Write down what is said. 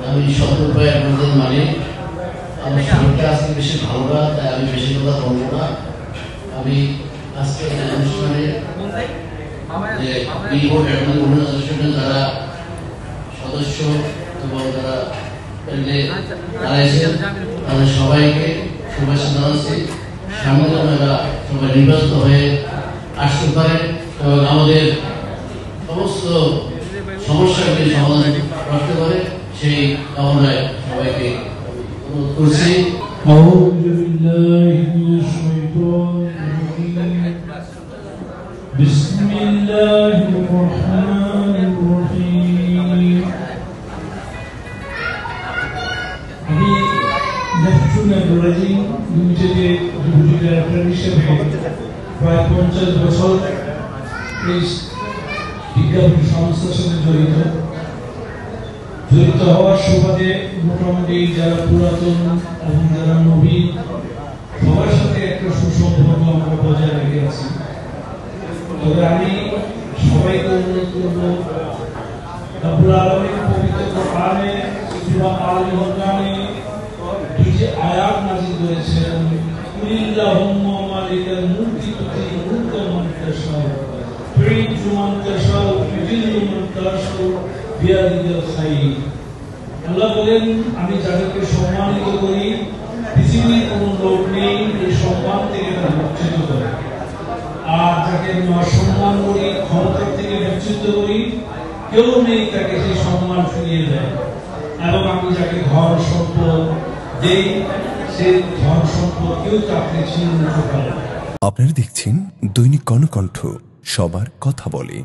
আমি শতরূপায় আপনাদের মানে আমার শরীরটা আজকে বেশি ভালো না, তাই আমি বেশি কথা বলবো না। আমি আজকে অনুষ্ঠানে যে বিলবোর্ড অ্যাডমিন অ্যাসোসিয়েশনের যারা সদস্য এবং যারা দাঁড়াইছেন তাদের সবাইকে শুভেচ্ছা জানাচ্ছি। সামনে যেন এরা সবাই নির্বাচিত হয়ে আসতে পারে এবং আমাদের সমস্ত সমস্যাগুলি সমাধান করতে পারে, সেই কামনায় সবাইকে অনুরোধ করছি। বিসমিল্লাহির রহমানির রহিম। আমি ন্যাশনাল রাইজিং লিমিটেডের ডেপুটি ডাইরেক্টর হিসেবে প্রায় 50 বছর এই বিজ্ঞাপন সংস্থার সাথে জড়িত হওয়ার সুবাদে মোটামুটি যারা পুরাতন এবং যারা নবীন সবার সাথে একটা সুসম্পর্ক আমরা বজায় রেখে আছি। তবে আমি সবাইকে অনুরোধ করবো, রব্বুল আলামিন পবিত্র কোরআনে সূরা আল ইমরানে যে আয়াত নাযিল করেছেন, কুলিল্লাহুম্মা মালিকাল মুলকি তুতিল মুলকা মান তাশা তুইযু মান তাশা তুযিল্লু মান তাশা বিয়াদিল খায়র। আল্লাহ বলেন, আমি যাদেরকে সম্মানিত করি পৃথিবীর কোন লোক নেই এই সম্মান থেকে তাকে বঞ্চিত করে, আর যাকে অসম্মান করি ক্ষমতা থেকে বঞ্চিত করি কেউ নেই তাকে সেই সম্মান ফিরিয়ে দেয়। এবং আমি যাকে ধন সম্পদ দেই সেই ধন সম্পদ কেউ চাকরি ছিনিয়ে নিতে পারে। আপনারা দেখছেন দৈনিক কর্ণকণ্ঠ, সবার কথা বলে।